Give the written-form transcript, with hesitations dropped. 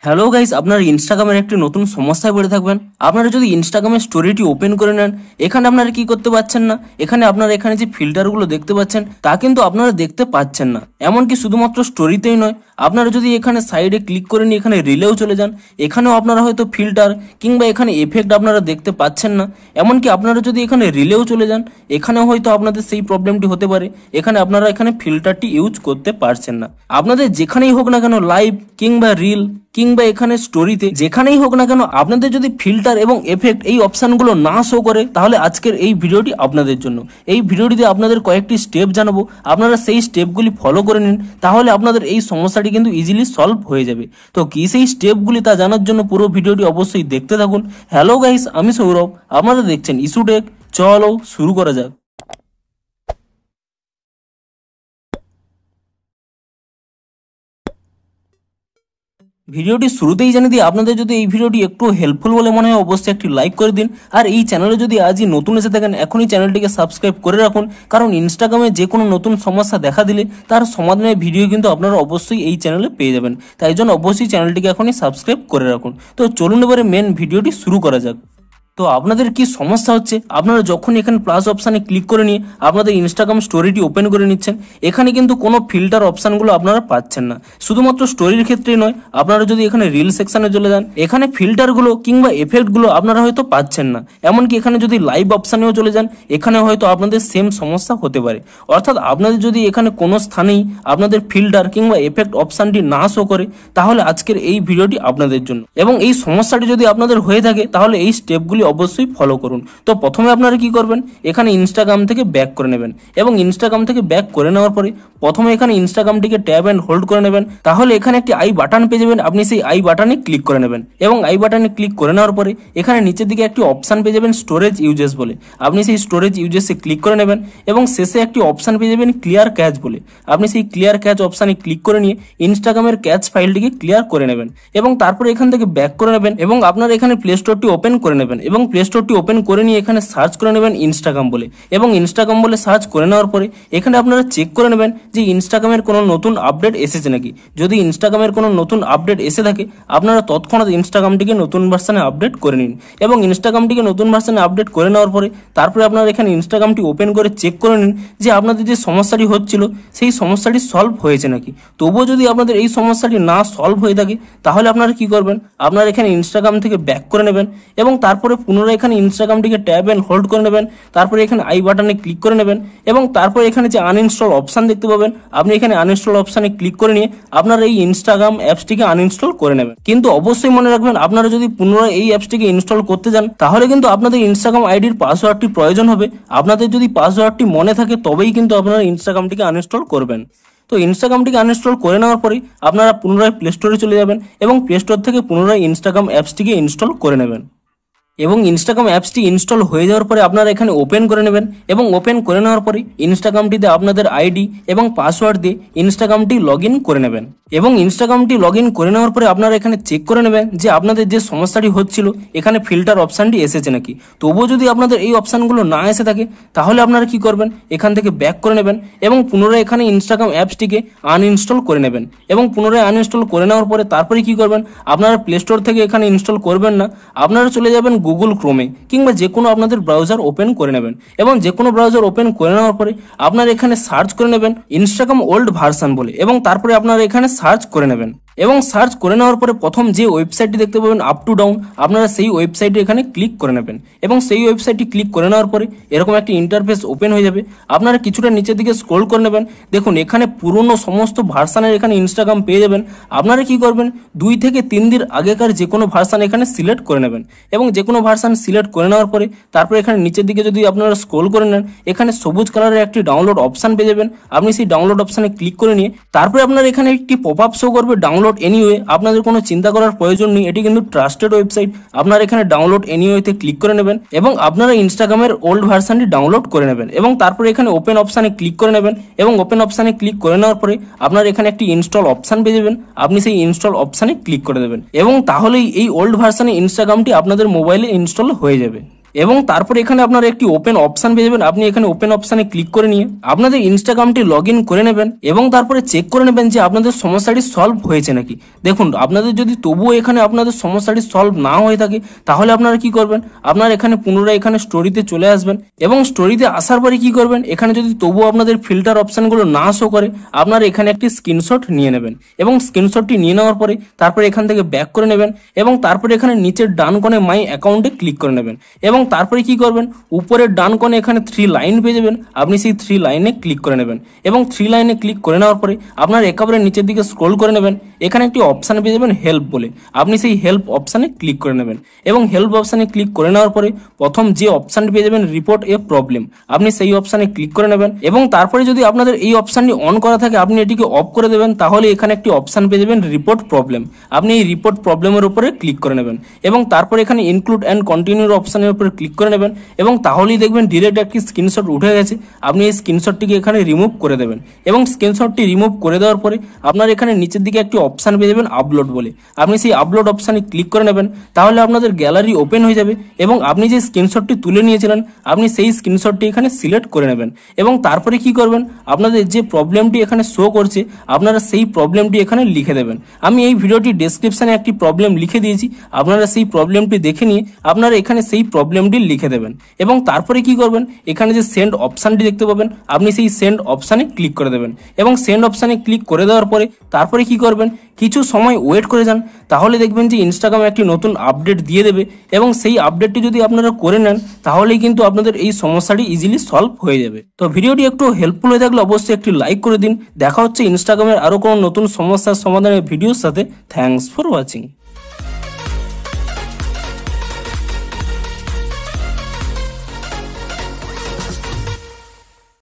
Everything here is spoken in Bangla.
হ্যালো গাইস, আপনারা ইনস্টাগ্রামের একটি নতুন সমস্যায় পড়ে থাকবেন। আপনারা যদি ইনস্টাগ্রামের স্টোরিটি ওপেন করে নেন, এখানে আপনারা কি করতে পারছেন না, আপনারা এখানে যে ফিল্টারগুলো দেখতে পাচ্ছেন তা কিন্তু আপনারা দেখতে পাচ্ছেন না। এমনকি শুধুমাত্র স্টোরিতেই নয়, আপনারা যদি এখানে সাইডে ক্লিক করে নিয়ে এখানে রিলেও চলে যান, এখানেও আপনারা হয়তো ফিল্টার কিংবা এখানে এফেক্ট আপনারা দেখতে পাচ্ছেন না। এমনকি আপনারা যদি এখানে রিলেও চলে যান, এখানেও হয়তো আপনাদের সেই প্রবলেমটি হতে পারে, আপনারা এখানে ফিল্টারটি ইউজ করতে পারছেন না। আপনাদের যেখানেই হোক না কেন, লাইভ কিংবা রিল কিংবা এখানে স্টোরিতে যেখানেই হোক না কেন, আপনাদের যদি ফিল্টার এবং এফেক্ট এই অপশনগুলো না শো করে, তাহলে আজকের এই ভিডিওটি আপনাদের জন্য। এই ভিডিওটিতে আপনাদের কয়েকটি স্টেপ জানাবো, আপনারা সেই স্টেপগুলি ফলো করে নিন, তাহলে আপনাদের এই সমস্যাটি কিন্তু ইজিলি সলভ হয়ে যাবে। তো কি সেই স্টেপগুলি তা জানার জন্য পুরো ভিডিওটি অবশ্যই দেখতে থাকুন। হ্যালো গাইস, আমি সৌরভ, আপনারা দেখছেন ইস্যুটেক। চলো শুরু করা যাক। ভিডিওটি শুরুতেই জানিয়ে দিই, আপনাদের যদি এই ভিডিওটি একটু হেল্পফুল বলে মনে হয় অবশ্যই একটি লাইক করে দিন। আর এই চ্যানেলে যদি আজই নতুন এসে থাকেন, এখনই চ্যানেলটিকে সাবস্ক্রাইব করে রাখুন, কারণ ইনস্টাগ্রামে যে কোনো নতুন সমস্যা দেখা দিলে তার সমাধানের ভিডিও কিন্তু আপনারা অবশ্যই এই চ্যানেলে পেয়ে যাবেন। তাই জন্য অবশ্যই চ্যানেলটিকে এখনই সাবস্ক্রাইব করে রাখুন। তো চলুন এবারে মেন ভিডিওটি শুরু করা যাক। তো আপনাদের কি সমস্যা হচ্ছে, আপনারা যখন এখানে প্লাস অপশানে ক্লিক করে নিয়ে আপনাদের ইনস্টাগ্রাম স্টোরিটি ওপেন করে নিচ্ছেন, এখানে কিন্তু কোনো ফিল্টার অপশানগুলো আপনারা পাচ্ছেন না। শুধুমাত্র স্টোরির ক্ষেত্রেই নয়, আপনারা যদি এখানে রিল সেকশনে চলে যান, এখানে ফিল্টারগুলো কিংবা এফেক্টগুলো আপনারা হয়তো পাচ্ছেন না। এমনকি এখানে যদি লাইভ অপশানেও চলে যান, এখানে হয়তো আপনাদের সেম সমস্যা হতে পারে। অর্থাৎ আপনাদের যদি এখানে কোনো স্থানেই আপনাদের ফিল্টার কিংবা এফেক্ট অপশানটি না শো করে, তাহলে আজকের এই ভিডিওটি আপনাদের জন্য। এবং এই সমস্যাটি যদি আপনাদের হয়ে থাকে, তাহলে এই স্টেপগুলি অবশ্যই ফলো করুন। তো প্রথমে আপনারা কি করবেন, এখানে ইনস্টাগ্রাম থেকে ব্যাক করে নেবেন, এবং ইনস্টাগ্রাম থেকে ব্যাক করে নেওয়ার পরে প্রথমে এখানে ইনস্টাগ্রামটিকে ট্যাব অ্যান্ড হোল্ড করে নেবেন। তাহলে এখানে একটি আই বাটন পেয়ে যাবেন, আপনি সেই আই বাটনে ক্লিক করে নেবেন, এবং আই বাটনে ক্লিক করে নেওয়ার পরে এখানে নিচের দিকে একটি অপশন পেয়ে যাবেন স্টোরেজ ইউজেস বলে, আপনি সেই স্টোরেজ ইউজেসে ক্লিক করে নেবেন, এবং শেষে একটি অপশন পেয়ে যাবেন ক্লিয়ার ক্যাচ বলে, আপনি সেই ক্লিয়ার ক্যাচ অপশানে ক্লিক করে নিয়ে ইনস্টাগ্রামের ক্যাচ ফাইলটিকে ক্লিয়ার করে নেবেন, এবং তারপরে এখান থেকে ব্যাক করে নেবেন, এবং আপনারা এখানে প্লে স্টোরটি ওপেন করে নেবেন, এবং প্লে স্টোরটি ওপেন করে নিয়ে এখানে সার্চ করে নেবেন ইনস্টাগ্রাম বলে, এবং ইনস্টাগ্রাম বলে সার্চ করে নেওয়ার পরে এখানে আপনারা চেক করে নেবেন যে ইনস্টাগ্রামের কোনো নতুন আপডেট এসেছে নাকি। যদি ইনস্টাগ্রামের কোনো নতুন আপডেট এসে থাকে, আপনারা তৎক্ষণাৎ ইনস্টাগ্রামটিকে নতুন ভার্সনে আপডেট করে নিন, এবং ইনস্টাগ্রামটিকে নতুন ভার্সনে আপডেট করে নেওয়ার পরে তারপরে আপনারা এখানে ইনস্টাগ্রামটি ওপেন করে চেক করে নিন যে আপনাদের যে সমস্যাটি হচ্ছিল সেই সমস্যাটি সলভ হয়েছে নাকি। তবুও যদি আপনাদের এই সমস্যাটি না সলভ হয়ে থাকে, তাহলে আপনারা কি করবেন, আপনারা এখানে ইনস্টাগ্রাম থেকে ব্যাক করে নেবেন, এবং তারপরে পুনরায় এখানে ইনস্টাগ্রামটিকে ট্যাব এন্ড হোল্ড করে নেবেন, তারপরে এখানে আই বাটনে ক্লিক করে নেবেন, এবং তারপরে এখানে যে আনইনস্টল অপশন দেখতে পাবেন, আপনি এখানে আনইনস্টল অপশনে ক্লিক করে নিয়ে আপনারা এই ইনস্টাগ্রাম অ্যাপসটিকে আনইনস্টল করে নেবেন। কিন্তু অবশ্যই মনে রাখবেন, আপনারা যদি পুনরায় এই অ্যাপসটিকে ইনস্টল করতে যান, তাহলে কিন্তু আপনাদের ইনস্টাগ্রাম আইডির পাসওয়ার্ডটি প্রয়োজন হবে। আপনাদের যদি পাসওয়ার্ডটি মনে থাকে, তবেই কিন্তু আপনারা ইনস্টাগ্রামটিকে আনইনস্টল করবেন। তো ইনস্টাগ্রামটিকে আনইনস্টল করে নেওয়ার পরেই আপনারা পুনরায় প্লে স্টোরে চলে যাবেন, এবং প্লে স্টোর থেকে পুনরায় ইনস্টাগ্রাম অ্যাপসটিকে ইনস্টল করে নেবেন, এবং ইনস্টাগ্রাম অ্যাপসটি ইনস্টল হয়ে যাওয়ার পরে আপনারা এখানে ওপেন করে নেবেন, এবং ওপেন করে নেওয়ার পরে ইনস্টাগ্রামটিতে আপনাদের আইডি এবং পাসওয়ার্ড দিয়ে ইনস্টাগ্রামটি লগ ইন করে নেবেন, এবং ইনস্টাগ্রামটি লগ ইন করে নেওয়ার পরে আপনারা এখানে চেক করে নেবেন যে আপনাদের যে সমস্যাটি হচ্ছিল এখানে ফিল্টার অপশানটি এসেছে নাকি। তবুও যদি আপনাদের এই অপশানগুলো না এসে থাকে, তাহলে আপনারা কি করবেন, এখান থেকে ব্যাক করে নেবেন, এবং পুনরায় এখানে ইনস্টাগ্রাম অ্যাপসটিকে আনইনস্টল করে নেবেন, এবং পুনরায় আনইনস্টল করে নেওয়ার পরে তারপরে কি করবেন, আপনারা প্লে স্টোর থেকে এখানে ইনস্টল করবেন না, আপনারা চলে যাবেন গুগল ক্রোমে কিংবা যে কোনো আপনাদের ব্রাউজার ওপেন করে নেবেন, এবং যে কোনো ব্রাউজার ওপেন করে নেওয়ার পরে আপনারা এখানে সার্চ করে নেবেন ইনস্টাগ্রাম ওল্ড ভার্সন বলে, এবং তারপরে আপনারা এখানে সার্চ করে নেবেন, এবং সার্চ করে নেওয়ার পরে প্রথম যে ওয়েবসাইটটি দেখতে পাবেন আপ টু ডাউন, আপনারা সেই ওয়েবসাইটে এখানে ক্লিক করে নেবেন, এবং সেই ওয়েবসাইটটি ক্লিক করে নেওয়ার পরে এরকম একটি ইন্টারফেস ওপেন হয়ে যাবে। আপনারা কিছুটা নিচের দিকে স্ক্রল করে নেবেন, দেখুন এখানে পুরনো সমস্ত ভার্সানের এখানে ইনস্টাগ্রাম পেয়ে যাবেন। আপনারা কি করবেন, 2 থেকে 3 দিন আগেকার যে কোনো ভার্সান এখানে সিলেক্ট করে নেবেন, এবং যে কোনো ভার্সান সিলেক্ট করে নেওয়ার পরে তারপরে এখানে নিচের দিকে যদি আপনারা স্ক্রল করে নেন, এখানে সবুজ কালারের একটি ডাউনলোড অপশান পেয়ে যাবেন, আপনি সেই ডাউনলোড অপশানে ক্লিক করে নিয়ে তারপরে আপনার এখানে একটি পপ আপ শো করবে ডাউনলোড এনিওয়ে। আপনাদের কোনো চিন্তা করার প্রয়োজন নেই, এটি কিন্তু ট্রাস্টেড ওয়েবসাইট। আপনারা এখানে ডাউনলোড এনিওয়েতে ক্লিক করে নেবেন, এবং আপনারা ইনস্টাগ্রামের ওল্ড ভার্সনটি ডাউনলোড করে নেবেন, এবং তারপরে এখানে ওপেন অপশানে ক্লিক করে নেবেন, এবং ওপেন অপশানে ক্লিক করে নেওয়ার পরে আপনার এখানে একটি ইনস্টল অপশান পেয়ে যাবেন, আপনি সেই ইনস্টল অপশানে ক্লিক করে দেবেন, এবং তাহলেই এই ওল্ড ভার্সনে ইনস্টাগ্রামটি আপনাদের মোবাইলে ইনস্টল হয়ে যাবে। এবং তারপর এখানে আপনারা একটি ওপেন অপশন পেয়ে যাবেন। আপনি এখানে ওপেন অপশনে ক্লিক করে নিয়ে আপনাদের ইনস্টাগ্রামটি লগ ইন করে নেবেন এবং তারপরে চেক করে নেবেন যে আপনাদের সমস্যাটি সলভ হয়েছে নাকি। দেখুন, আপনাদের যদি তবুও এখানে আপনাদের সমস্যাটি সলভ না হয়ে থাকে তাহলে আপনারা কি করবেন, আপনারা এখানে পুনরায় এখানে স্টোরিতে চলে আসবেন এবং স্টোরিতে আসার পরে কি করবেন, এখানে যদি তবুও আপনাদের ফিল্টার অপশনগুলো না শো করে আপনারা এখানে একটি স্ক্রিনশট নিয়ে নেবেন এবং স্ক্রিনশটটি নিয়ে নেওয়ার পরে তারপরে এখান থেকে ব্যাক করে নেবেন এবং তারপরে এখানে নিচের ডান কোণে মাই অ্যাকাউন্টে ক্লিক করে নেবেন এবং তারপরে কি করবেন, উপরের ডান কোণে এখানে 3 লাইন পেয়ে যাবেন, আপনি সেই 3 লাইনে ক্লিক করে নেবেন এবং 3 লাইনে ক্লিক করে নেওয়ার পরে আপনার একেবারে নিচের দিকে স্ক্রল করে নেবেন, এখানে একটি অপশন পেয়ে যাবেন হেল্প বলে, আপনি সেই হেল্প অপশানে ক্লিক করে নেবেন এবং হেল্প অপশানে ক্লিক করে নেওয়ার পরে প্রথম যে অপশানটি পেয়ে যাবেন রিপোর্ট এ প্রবলেম, আপনি সেই অপশানে ক্লিক করে নেবেন এবং তারপরে যদি আপনাদের এই অপশানটি অন করা থাকে আপনি এটিকে অফ করে দেবেন, তাহলে এখানে একটি অপশান পেয়ে যাবেন রিপোর্ট প্রবলেম, আপনি এই রিপোর্ট প্রবলেমের উপরে ক্লিক করে নেবেন এবং তারপরে এখানে ইনক্লুড অ্যান্ড কন্টিনিউর অপশানের উপরে ক্লিক করে নেবেন এবং তাহলেই দেখবেন ডিরেক্ট একটি স্ক্রিনশট উঠে গেছে, আপনি এই স্ক্রিনশটটিকে এখানে রিমুভ করে দেবেন এবং স্ক্রিনশটটি রিমুভ করে দেওয়ার পরে আপনার এখানে নিচের দিকে একটি অপশান পেয়ে যাবেন আপলোড বলে, আপনি সেই আপলোড অপশানে ক্লিক করে নেবেন, তাহলে আপনাদের গ্যালারি ওপেন হয়ে যাবে এবং আপনি যে স্ক্রিনশটটি তুলে নিয়েছিলেন আপনি সেই স্ক্রিনশটটি এখানে সিলেক্ট করে নেবেন এবং তারপরে কি করবেন, আপনাদের যে প্রবলেমটি এখানে শো করছে আপনারা সেই প্রবলেমটি এখানে লিখে দেবেন। আমি এই ভিডিওটি ডেসক্রিপশনে একটি প্রবলেম লিখে দিয়েছি, আপনারা সেই প্রবলেমটি দেখে নিয়ে আপনারা এখানে সেই প্রবলেমটি লিখে দেবেন এবং তারপরে কি করবেন, এখানে যে সেন্ড অপশানটি দেখতে পাবেন আপনি সেই সেন্ড অপশানে ক্লিক করে দেবেন এবং সেন্ড অপশানে ক্লিক করে দেওয়ার পরে তারপরে কি করবেন, কিছু সময় ওয়েট করে যান, তাহলে দেখবেন যে ইনস্টাগ্রাম একটি নতুন আপডেট দিয়ে দেবে এবং সেই আপডেটটি যদি আপনারা করে নেন তাহলেই কিন্তু আপনাদের এই সমস্যাটি ইজিলি সলভ হয়ে যাবে। তো ভিডিওটি একটু হেল্পফুল হয়ে থাকলে অবশ্যই একটি লাইক করে দিন। দেখা হচ্ছে ইনস্টাগ্রামের আরো কোনো নতুন সমস্যার সমাধানের ভিডিওর সাথে। Thanks for watching.